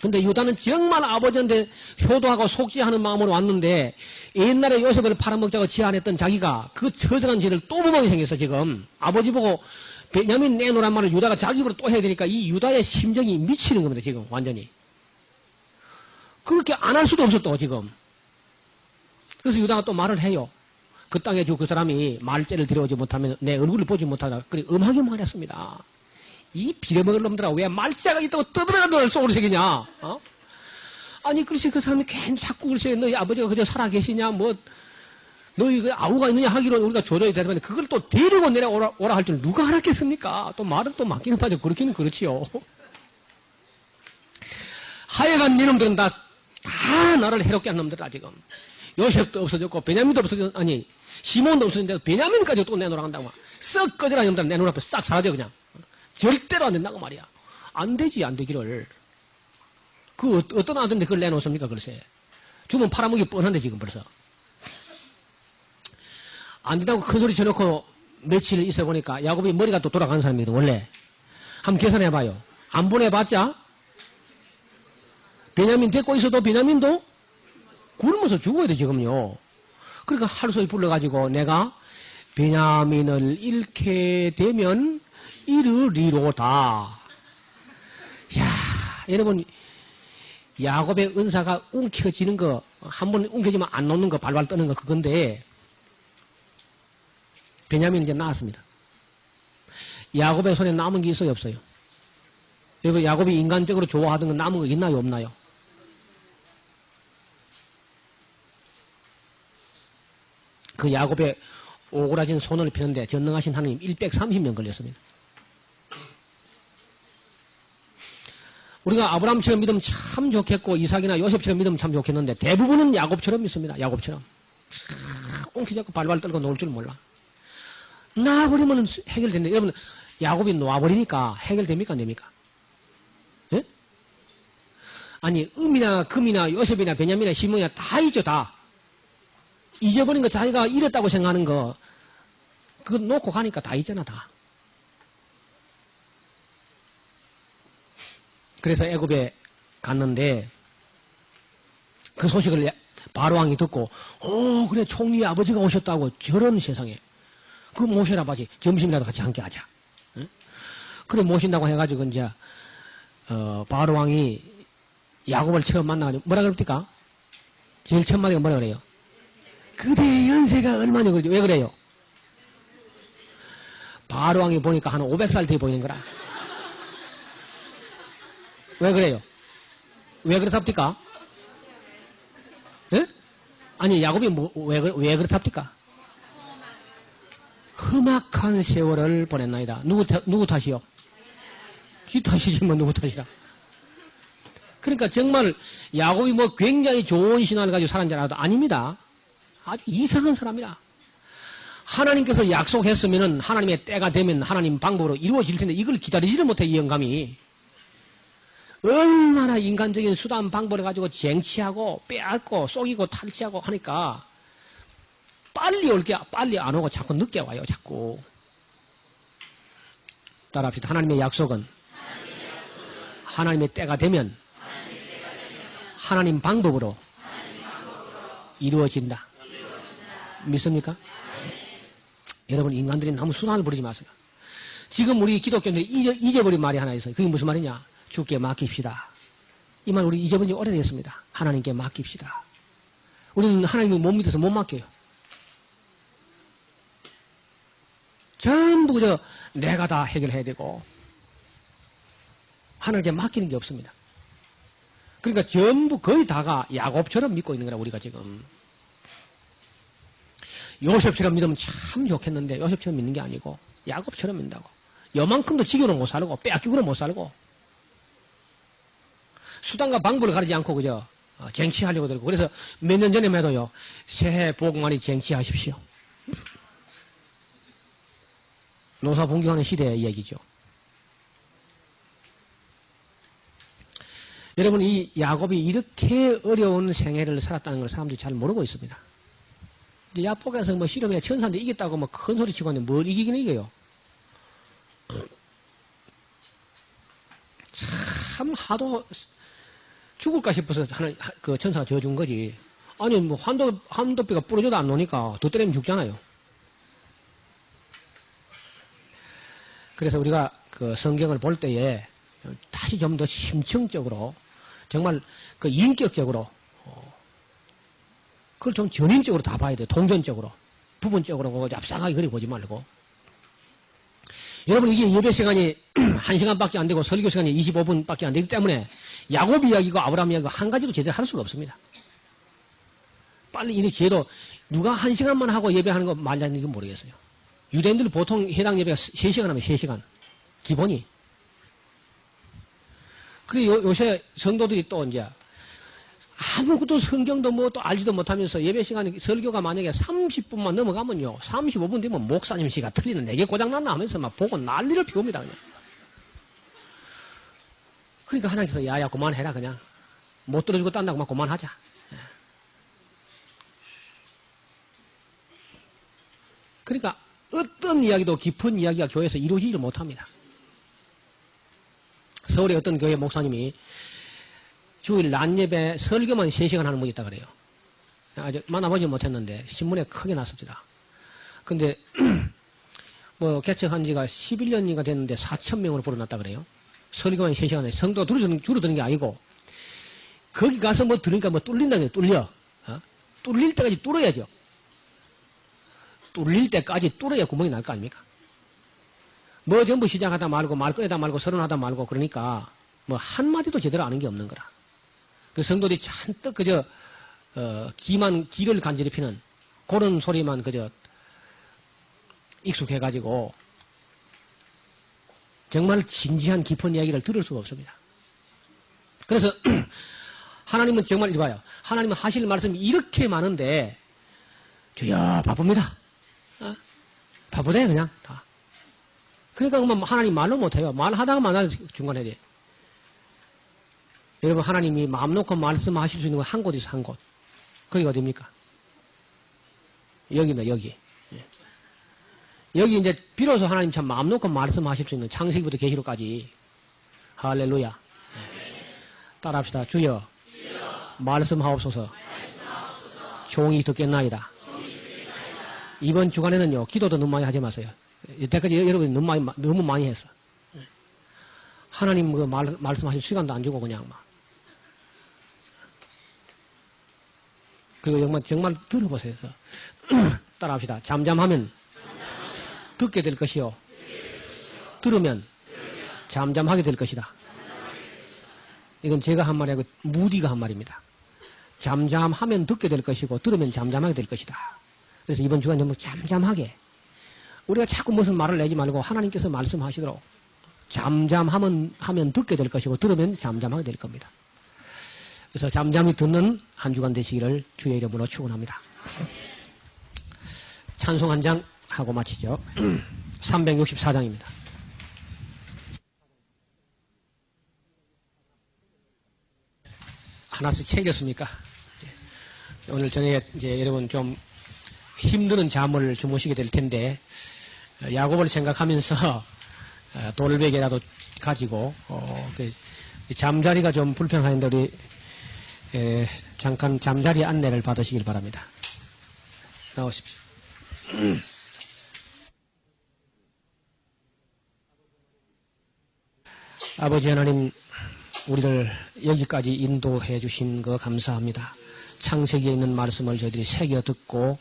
근데 유다는 정말 아버지한테 효도하고 속죄하는 마음으로 왔는데 옛날에 요셉을 팔아먹자고 제안했던 자기가 그 처절한 죄를 또 범하게 생겼어 지금. 아버지 보고 베냐민 내놓으란 말을 유다가 자기 입으로 또 해야 되니까 이 유다의 심정이 미치는 겁니다 지금 완전히. 그렇게 안 할 수도 없어 또 지금. 그래서 유다가 또 말을 해요. 그 땅에 주 그 사람이 말죄를 들여오지 못하면 내 얼굴을 보지 못하다. 그래 음하게 말했습니다. 이 빌어먹을 놈들아 왜 말자가 있다고 떠들어간 놈을 속으로 새기냐? 아니 글쎄 그 사람이 괜히 자꾸 글쎄 너희 아버지가 그저 살아계시냐 뭐 너희 그 아우가 있느냐 하기로 우리가 조조히 대답했는데 그걸 또 데리고 내려오라 할 줄 누가 알았겠습니까? 또 말은 또 맡기는 바죠. 그렇기는 그렇지요. 하여간 이놈들은 다 나를 해롭게 한 놈들아 지금. 요셉도 없어졌고 베냐민도 없어졌고 아니 시몬도 없어졌는데 베냐민까지 또 내놓으라 한다고 썩 꺼져라 놈들 내 눈앞에 싹 사라져 그냥. 절대로 안 된다고 말이야. 안 되지, 안 되기를. 어떤 아들인데 그걸 내놓습니까, 글쎄. 주면 팔아먹기 뻔한데, 지금 벌써. 안 된다고 큰 소리 쳐놓고 며칠 있어 보니까 야곱이 머리가 또 돌아가는 사람이거든, 원래. 한번 계산해봐요. 안 보내봤자? 베냐민 데리고 있어도 베냐민도 굶어서 죽어야 돼, 지금요. 그러니까 하루속히 불러가지고 내가 베냐민을 잃게 되면 이르리로다. 야, 여러분, 야곱의 은사가 움켜쥐는 거, 한 번 움켜쥐면 안 놓는 거, 발발 떠는 거, 그건데, 베냐민은 이제 나왔습니다. 야곱의 손에 남은 게 있어요, 없어요? 여러분, 야곱이 인간적으로 좋아하던 거 남은 거 있나요, 없나요? 그 야곱의 오그라진 손을 펴는데 전능하신 하나님 130년 걸렸습니다. 우리가 아브라함처럼 믿으면 참 좋겠고 이삭이나 요셉처럼 믿으면 참 좋겠는데 대부분은 야곱처럼 믿습니다. 야곱처럼. 옹키 잡고 발발 떨고 놀 줄 몰라. 놔버리면 해결된다. 여러분, 야곱이 놔버리니까 해결됩니까? 안 됩니까? 예? 아니, 음이나 금이나 요셉이나 베냐민이나 시몬이나 다 있죠, 다. 잊어버린 거 자기가 잃었다고 생각하는 거, 그거 놓고 가니까 다 있잖아, 다. 그래서 애굽에 갔는데, 그 소식을 바로왕이 듣고, 그래, 총리의 아버지가 오셨다고, 저런 세상에. 그 모셔라 봐지. 점심이라도 같이 함께 하자. 응? 그래, 모신다고 해가지고, 이제, 바로왕이 야곱을 처음 만나가지고, 뭐라 그럽니까? 제일 첫 마디가 뭐라 그래요? 그대의 연세가 얼마냐 그러죠. 왜 그래요? 바로왕이 보니까 한 500살 돼 보이는 거라. 왜 그래요? 왜 그렇답니까? 예? 아니, 야곱이 왜 그렇답니까? 험악한 세월을 보냈나이다. 누구 탓이요? 지 탓이지 뭐 누구 탓이라. 그러니까 정말 야곱이 뭐 굉장히 좋은 신앙을 가지고 살았는 줄 알아도 아닙니다. 아주 이상한 사람이라. 하나님께서 약속했으면은 하나님의 때가 되면 하나님 방법으로 이루어질 텐데 이걸 기다리지를 못해, 이 영감이. 얼마나 인간적인 수단 방법을 가지고 쟁취하고 빼앗고 속이고 탈취하고 하니까 빨리 올게 빨리 안 오고 자꾸 늦게 와요, 자꾸. 따라합시다. 하나님의 약속은 하나님의 때가 되면 하나님 방법으로 이루어진다. 믿습니까? 여러분, 인간들이 너무 수단을 부리지 마세요. 지금 우리 기독교인들이 잊어버린 말이 하나 있어요. 그게 무슨 말이냐? 주께 맡깁시다. 이 말 우리 잊어버린 지 오래됐습니다. 하나님께 맡깁시다. 우리는 하나님을 못 믿어서 못 맡겨요. 전부 그저 내가 다 해결해야 되고 하나님께 맡기는 게 없습니다. 그러니까 전부 거의 다가 야곱처럼 믿고 있는 거라, 우리가 지금. 요셉처럼 믿으면 참 좋겠는데 요셉처럼 믿는 게 아니고 야곱처럼 믿는다고. 요만큼도 지겨는 못 살고 빼앗기고는 못 살고 수단과 방법을 가리지 않고 그저 쟁취하려고 들고. 그래서 몇 년 전에 해도요, 새해 복 많이 쟁취하십시오. 노사 분경하는 시대의 얘기죠. 여러분, 이 야곱이 이렇게 어려운 생애를 살았다는 걸 사람들이 잘 모르고 있습니다. 야복에서 뭐 실험에 천사인데 이겼다고 뭐 큰 소리 치고 있는데 뭘 이기긴 이겨요. 참 하도 죽을까 싶어서 그 천사가 져준 거지. 아니 뭐 한도비가 부러져도 안 노니까 더 때리면 죽잖아요. 그래서 우리가 그 성경을 볼 때에 다시 좀 더 심층적으로 정말 그 인격적으로 그걸 좀 전인적으로 다 봐야 돼요. 동전적으로. 부분적으로 얍삭하게 그리 보지 말고. 여러분, 이게 예배 시간이 1시간밖에 안 되고 설교 시간이 25분밖에 안 되기 때문에 야곱 이야기고 아브라함 이야기고 한 가지도 제대로 할 수가 없습니다. 빨리 이렇게 기회도 누가 1시간만 하고 예배하는 거 말하는지 모르겠어요. 유대인들 보통 해당 예배가 3시간 하면 3시간. 기본이. 그리고 요새 성도들이 또 이제 아무것도 성경도 뭐 또 알지도 못하면서 예배 시간에 설교가 만약에 30분만 넘어가면요, 35분 되면 목사님 씨가 틀리는 4개 고장났나 하면서 막 보고 난리를 피웁니다, 그냥. 그러니까 하나님께서 야야 그만해라, 그냥. 못 들어주고 딴다고 막 그만하자. 그러니까 어떤 이야기도 깊은 이야기가 교회에서 이루어지지를 못합니다. 서울의 어떤 교회 목사님이 주일 낮 예배 설교만 3시간 하는 분이 있다 그래요. 아직 만나보지 못했는데 신문에 크게 났습니다. 근데 뭐 개척한 지가 11년인가 됐는데 4,000명으로 불어났다 그래요. 설교만 3시간에 성도가 줄어드는 게 아니고 거기 가서 뭐 들으니까 뭐 뚫린다는 거예요. 뚫려. 뚫릴 때까지 뚫어야죠. 뚫릴 때까지 뚫어야 구멍이 날 거 아닙니까? 뭐 전부 시작하다 말고 말 꺼내다 말고 서론하다 말고 그러니까 뭐 한마디도 제대로 아는 게 없는 거라. 그 성도들이 잔뜩 그저 귀를 간절히 피는 그런 소리만 그저 익숙해가지고 정말 진지한 깊은 이야기를 들을 수가 없습니다. 그래서 하나님은 정말 이리 봐요. 하나님은 하실 말씀이 이렇게 많은데 주여 바쁩니다. 바쁘대 그냥 다. 그러니까 하나님 말로 못해요. 말하다가 만날 중간에 돼. 여러분 하나님이 마음 놓고 말씀하실 수 있는 건 한 곳 있어 한 곳. 거기가 어디입니까? 여기입니다. 여기. 여기 이제 비로소 하나님 참 마음 놓고 말씀하실 수 있는 창세기부터 계시록까지. 할렐루야. 따라합시다. 주여 말씀하옵소서. 종이 듣겠나이다. 이번 주간에는요 기도도 너무 많이 하지 마세요. 이때까지 여러분이 너무 많이 했어. 하나님 그 말씀하실 시간도 안 주고 그냥 막. 그리고 정말 들어보세요. 따라합시다. 잠잠하면 듣게 될 것이요. 들으면 잠잠하게 될 것이다. 이건 제가 한 말이 아니고 무디가 한 말입니다. 잠잠하면 듣게 될 것이고 들으면 잠잠하게 될 것이다. 그래서 이번 주간 전부 잠잠하게 우리가 자꾸 무슨 말을 내지 말고 하나님께서 말씀하시도록 잠잠하면 듣게 될 것이고 들으면 잠잠하게 될 겁니다. 그래서 잠잠히 듣는 한 주간 되시기를 주의 이름으로 축원합니다. 찬송 한 장 하고 마치죠. 364장입니다. 하나씩 챙겼습니까? 오늘 저녁에 이제 여러분 좀 힘드는 잠을 주무시게 될 텐데 야곱을 생각하면서 돌베개라도 가지고 잠자리가 좀 불편한데 우리 잠깐 잠자리 안내를 받으시길 바랍니다. 나오십시오. 아버지 하나님 우리를 여기까지 인도해 주신 거 감사합니다. 창세기에 있는 말씀을 저희들이 새겨 듣고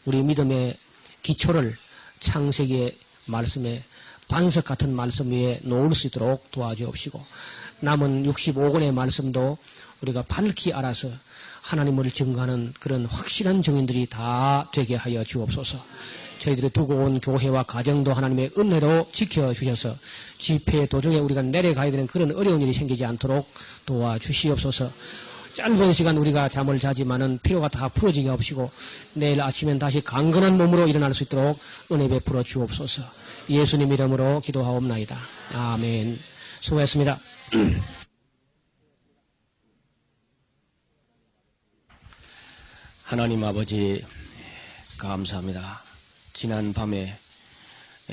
우리 믿음의 기초를 창세기의 말씀에 반석 같은 말씀 위에 놓을 수 있도록 도와주옵시고 남은 65권의 말씀도 우리가 밝히 알아서 하나님을 증거하는 그런 확실한 증인들이 다 되게 하여 주옵소서. 저희들이 두고 온 교회와 가정도 하나님의 은혜로 지켜주셔서 집회 도중에 우리가 내려가야 되는 그런 어려운 일이 생기지 않도록 도와주시옵소서. 짧은 시간 우리가 잠을 자지만은 피로가 다 풀어지게 하옵시고 내일 아침엔 다시 강건한 몸으로 일어날 수 있도록 은혜 베풀어 주옵소서. 예수님 이름으로 기도하옵나이다. 아멘. 수고했습니다. 하나님 아버지 감사합니다. 지난 밤에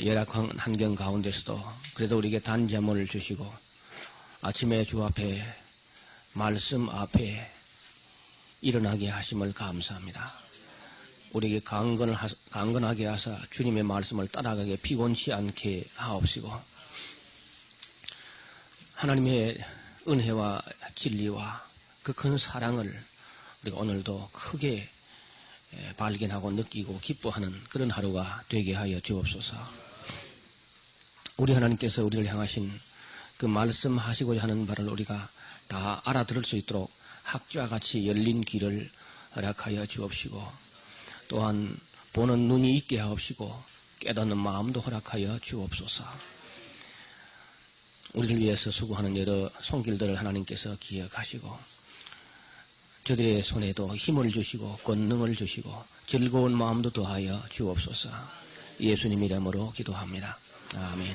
열악한 환경 가운데서도 그래도 우리에게 단잠을 주시고 아침에 주 앞에 말씀 앞에 일어나게 하심을 감사합니다. 우리에게 강건하게 하사 주님의 말씀을 따라가게 피곤치 않게 하옵시고 하나님의 은혜와 진리와 그 큰 사랑을 우리가 오늘도 크게 발견하고 느끼고 기뻐하는 그런 하루가 되게 하여 주옵소서. 우리 하나님께서 우리를 향하신 그 말씀하시고자 하는 바를 우리가 다 알아들을 수 있도록 학자와 같이 열린 귀를 허락하여 주옵시고 또한 보는 눈이 있게 하옵시고 깨닫는 마음도 허락하여 주옵소서. 우리를 위해서 수고하는 여러 손길들을 하나님께서 기억하시고 저들의 손에도 힘을 주시고 권능을 주시고 즐거운 마음도 더하여 주옵소서. 예수님 이름으로 기도합니다. 아멘.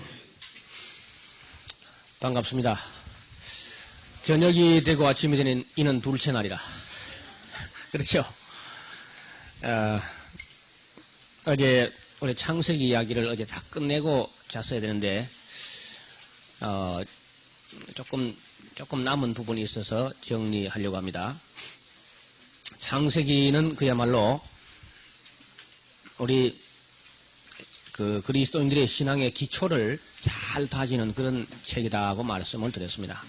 반갑습니다. 저녁이 되고 아침이 되는 이는 둘째 날이라. 그렇죠? 어제 원래 창세기 이야기를 어제 다 끝내고 잤어야 되는데, 조금 남은 부분이 있어서 정리하려고 합니다. 창세기는 그야말로 우리 그리스도인들의 신앙의 기초를 잘 다지는 그런 책이다고 말씀을 드렸습니다.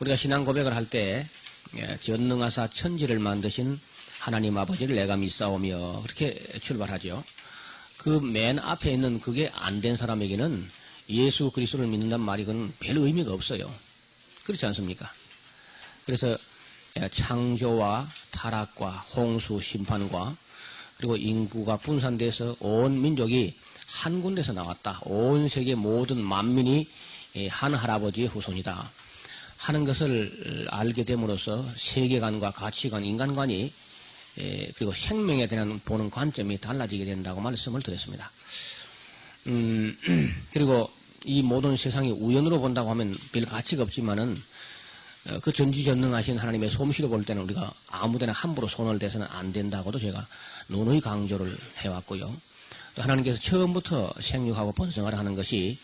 우리가 신앙 고백을 할 때 전능하사 천지를 만드신 하나님 아버지를 내가 믿사오며 그렇게 출발하죠. 그 맨 앞에 있는 그게 안 된 사람에게는 예수 그리스도를 믿는다는 말이 그건 별 의미가 없어요. 그렇지 않습니까? 그래서 창조와 타락과 홍수 심판과 그리고 인구가 분산돼서 온 민족이 한 군데서 나왔다. 온 세계 모든 만민이 한 할아버지의 후손이다. 하는 것을 알게 됨으로써 세계관과 가치관, 인간관이 그리고 생명에 대한 보는 관점이 달라지게 된다고 말씀을 드렸습니다. 그리고 이 모든 세상이 우연으로 본다고 하면 별 가치가 없지만은 그 전지전능하신 하나님의 솜씨로 볼 때는 우리가 아무데나 함부로 손을 대서는 안 된다고도 제가 누누이 강조를 해왔고요. 또 하나님께서 처음부터 생육하고 번성하라 하는 것이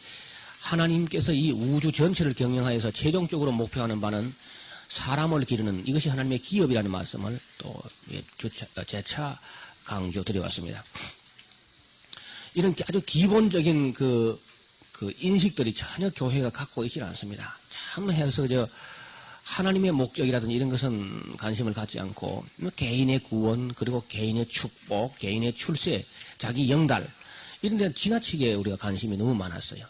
하나님께서 이 우주 전체를 경영하여서 최종적으로 목표하는 바는 사람을 기르는 이것이 하나님의 기업이라는 말씀을 또 재차 강조드려왔습니다. 이런 아주 기본적인 그 인식들이 전혀 교회가 갖고 있지 않습니다. 참 해서 하나님의 목적이라든지 이런 것은 관심을 갖지 않고 개인의 구원 그리고 개인의 축복, 개인의 출세, 자기 영달 이런 데 지나치게 우리가 관심이 너무 많았어요.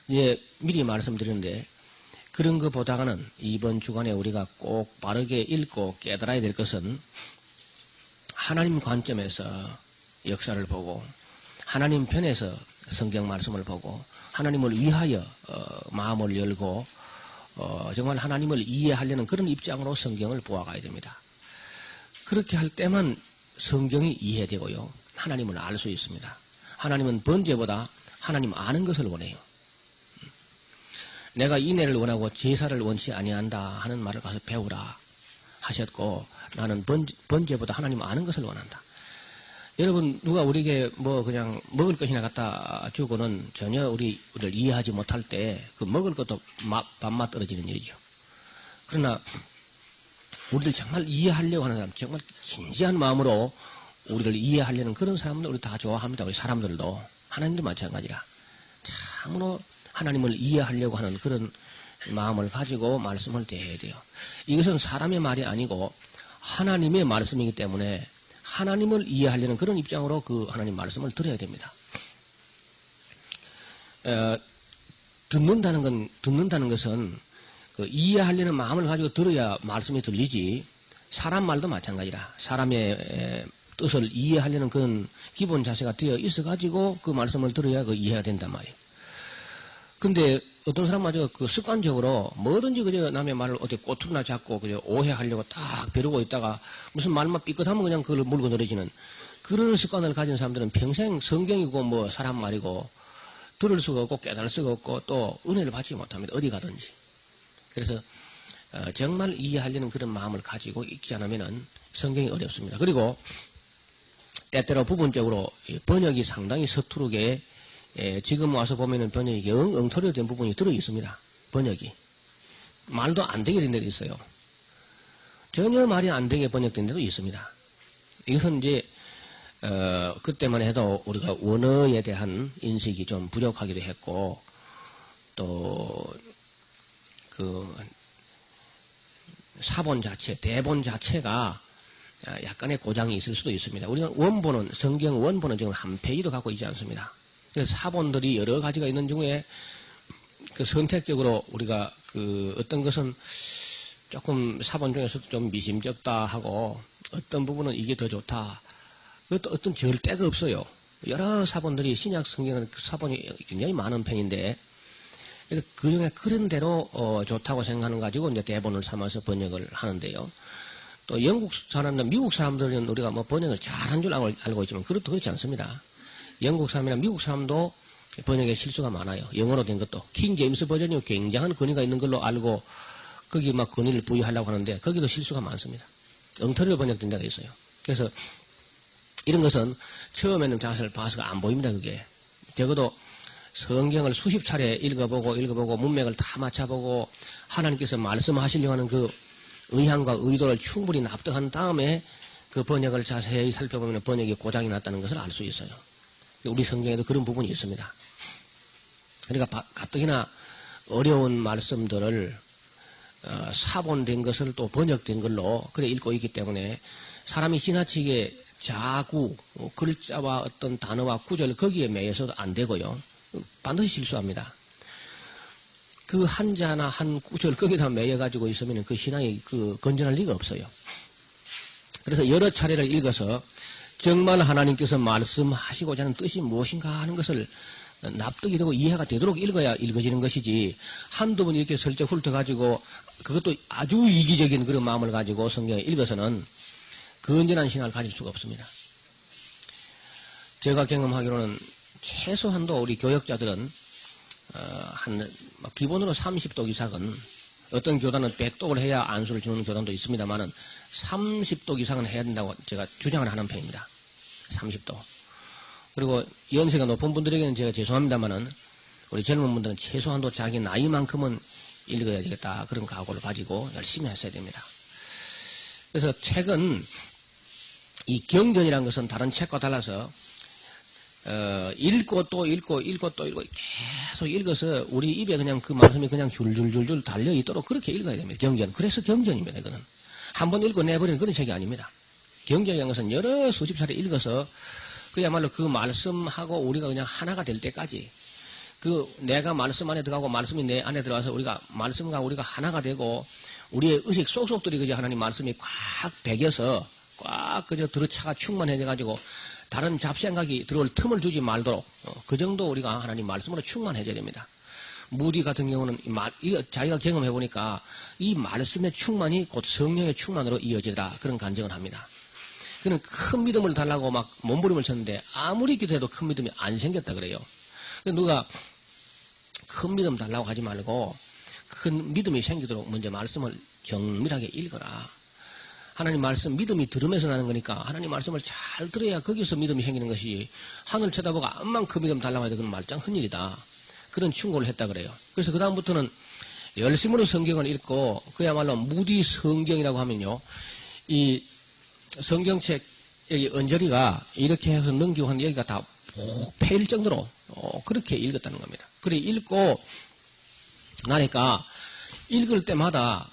이제 미리 말씀드렸는데 그런 것보다는 이번 주간에 우리가 꼭 바르게 읽고 깨달아야 될 것은 하나님 관점에서 역사를 보고 하나님 편에서 성경 말씀을 보고 하나님을 위하여 마음을 열고 정말 하나님을 이해하려는 그런 입장으로 성경을 보아가야 됩니다. 그렇게 할 때만 성경이 이해되고요. 하나님을 알 수 있습니다. 하나님은 번제보다 하나님 아는 것을 원해요. 내가 인애를 원하고 제사를 원치 아니한다 하는 말을 가서 배우라 하셨고 나는 번제보다 하나님 아는 것을 원한다. 여러분 누가 우리에게 그냥 먹을 것이나 갖다 주고는 전혀 우리를 이해하지 못할 때 그 먹을 것도 밥맛 떨어지는 일이죠. 그러나 우리를 정말 이해하려고 하는 사람, 정말 진지한 마음으로 우리를 이해하려는 그런 사람들 우리 다 좋아합니다. 우리 사람들도 하나님도 마찬가지라 참으로 하나님을 이해하려고 하는 그런 마음을 가지고 말씀을 대해야 돼요. 이것은 사람의 말이 아니고 하나님의 말씀이기 때문에 하나님을 이해하려는 그런 입장으로 그 하나님 말씀을 들어야 됩니다. 듣는다는 것은 그 이해하려는 마음을 가지고 들어야 말씀이 들리지 사람 말도 마찬가지라 사람의 뜻을 이해하려는 그런 기본 자세가 되어 있어가지고 그 말씀을 들어야 그 이해가 된단 말이에요. 근데 어떤 사람마저 그 습관적으로 뭐든지 그저 남의 말을 어떻게 꼬투리나 잡고 그저 오해하려고 딱 벼르고 있다가 무슨 말만 삐끗하면 그냥 그걸 물고 늘어지는 그런 습관을 가진 사람들은 평생 성경이고 사람 말이고 들을 수가 없고 깨달을 수가 없고 또 은혜를 받지 못합니다. 어디 가든지. 그래서 정말 이해하려는 그런 마음을 가지고 읽지 않으면은 성경이 어렵습니다. 그리고 때때로 부분적으로 번역이 상당히 서투르게 지금 와서 보면은 번역이 영 엉터리로 된 부분이 들어 있습니다. 번역이. 말도 안 되게 된 데도 있어요. 전혀 말이 안 되게 번역된 데도 있습니다. 이것은 이제, 그때만 해도 우리가 원어에 대한 인식이 좀 부족하기도 했고, 또, 사본 자체, 대본 자체가 약간의 고장이 있을 수도 있습니다. 우리가 성경 원본은 지금 한 페이지도 갖고 있지 않습니다. 그래서 사본들이 여러 가지가 있는 중에 그 선택적으로 우리가 어떤 것은 조금 사본 중에서도 좀 미심쩍다 하고 어떤 부분은 이게 더 좋다. 그것도 어떤 절대가 없어요. 여러 사본들이 신약 성경은 그 사본이 굉장히 많은 편인데 그래서 그 중에 그런 대로 좋다고 생각하는 가지고 이제 대본을 삼아서 번역을 하는데요. 또 영국 사람들, 미국 사람들은 우리가 번역을 잘한 줄 알고 있지만 그렇지 않습니다. 영국 사람이나 미국 사람도 번역에 실수가 많아요. 영어로 된 것도. 킹 제임스 버전이 굉장한 권위가 있는 걸로 알고 거기 권위를 부여하려고 하는데 거기도 실수가 많습니다. 엉터리로 번역된 데가 있어요. 그래서 이런 것은 처음에는 자세를 봐서가 안 보입니다, 그게. 적어도 성경을 수십 차례 읽어보고 문맥을 다 맞춰보고 하나님께서 말씀하시려고 하는 그 의향과 의도를 충분히 납득한 다음에 그 번역을 자세히 살펴보면 번역이 고장이 났다는 것을 알 수 있어요. 우리 성경에도 그런 부분이 있습니다. 그러니까 가뜩이나 어려운 말씀들을 사본된 것을 또 번역된 걸로 그래 읽고 있기 때문에 사람이 지나치게 자구, 글자와 어떤 단어와 구절 거기에 매여서도 안 되고요. 반드시 실수합니다. 그 한자나 한 구절 거기다 매여가지고 있으면 그 신앙이 건전할 리가 없어요. 그래서 여러 차례를 읽어서 정말 하나님께서 말씀하시고자 하는 뜻이 무엇인가 하는 것을 납득이 되고 이해가 되도록 읽어야 읽어지는 것이지 한두 번 이렇게 슬쩍 훑어가지고 그것도 아주 이기적인 그런 마음을 가지고 성경을 읽어서는 건전한 신앙을 가질 수가 없습니다. 제가 경험하기로는 최소한도 우리 교역자들은 기본으로 30독 이상은 어떤 교단은 100독을 해야 안수를 주는 교단도 있습니다만은 30독 이상은 해야 된다고 제가 주장을 하는 편입니다. 30독. 그리고 연세가 높은 분들에게는 제가 죄송합니다만은 우리 젊은 분들은 최소한도 자기 나이만큼은 읽어야 되겠다 그런 각오를 가지고 열심히 했어야 됩니다. 그래서 책은 이 경전이라는 것은 다른 책과 달라서 읽고 또 읽고 계속 읽어서 우리 입에 그냥 그 말씀이 그냥 줄줄줄줄 달려 있도록 그렇게 읽어야 됩니다. 경전. 그래서 경전입니다. 이거는 한 번 읽고 내버리는 그런 책이 아닙니다. 경전이라는 것은 여러 수십 차례 읽어서 그야말로 그 말씀하고 우리가 그냥 하나가 될 때까지 내가 말씀 안에 들어가고 말씀이 내 안에 들어가서 우리가 말씀과 우리가 하나가 되고 우리의 의식 속속들이 그저 하나님 말씀이 꽉 배겨서 꽉 그저 들어차가 충만해져가지고 다른 잡생각이 들어올 틈을 주지 말도록 그 정도 우리가 하나님 말씀으로 충만해져야 됩니다. 무디 같은 경우는 자기가 경험해보니까 이 말씀의 충만이 곧 성령의 충만으로 이어지더라 그런 간증을 합니다. 그는 큰 믿음을 달라고 막 몸부림을 쳤는데 아무리 기도해도 큰 믿음이 안 생겼다 그래요. 누가 큰 믿음 달라고 하지 말고 큰 믿음이 생기도록 먼저 말씀을 정밀하게 읽어라. 하나님 말씀 믿음이 들으면서 나는 거니까 하나님 말씀을 잘 들어야 거기서 믿음이 생기는 것이 하늘 쳐다보고 암만 큰 믿음 달라고 해도 그건 말짱 큰일이다. 그런 충고를 했다 그래요. 그래서 그 다음부터는 열심으로 성경을 읽고 그야말로 무디 성경이라고 하면요. 이 성경책 여기 언저리가 이렇게 해서 넘기고 한 여기가 다 푹 패일 정도로 그렇게 읽었다는 겁니다. 그래 읽고 나니까 읽을 때마다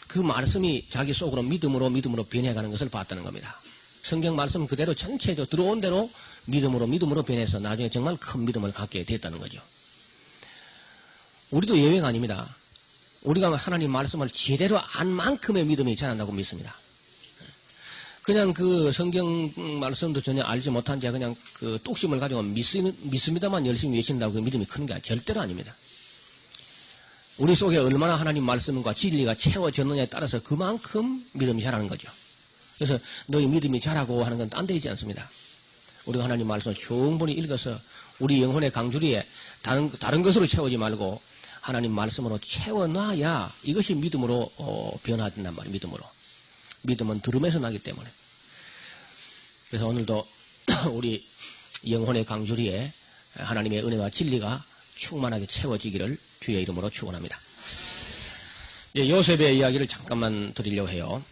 그 말씀이 자기 속으로 믿음으로 변해가는 것을 봤다는 겁니다. 성경 말씀 그대로 전체적으로 들어온 대로 믿음으로 변해서 나중에 정말 큰 믿음을 갖게 됐다는 거죠. 우리도 예외가 아닙니다. 우리가 하나님 말씀을 제대로 안 만큼의 믿음이 자란다고 믿습니다. 그냥 그 성경 말씀도 전혀 알지 못한 자 그냥 그 뚝심을 가지고 믿습니다만 열심히 외친다고 그 믿음이 큰 게 절대로 아닙니다. 우리 속에 얼마나 하나님 말씀과 진리가 채워졌느냐에 따라서 그만큼 믿음이 자라는 거죠. 그래서 너희 믿음이 자라고 하는 건 딴 데 있지 않습니다. 우리가 하나님 말씀을 충분히 읽어서 우리 영혼의 강주리에 다른 것으로 채우지 말고 하나님 말씀으로 채워놔야 이것이 믿음으로 변화된단 말이에요. 믿음은 들음에서 나기 때문에. 그래서 오늘도 우리 영혼의 강주리에 하나님의 은혜와 진리가 충만하게 채워지기를 주의 이름으로 축원합니다. 요셉의 이야기를 잠깐만 드리려고 해요.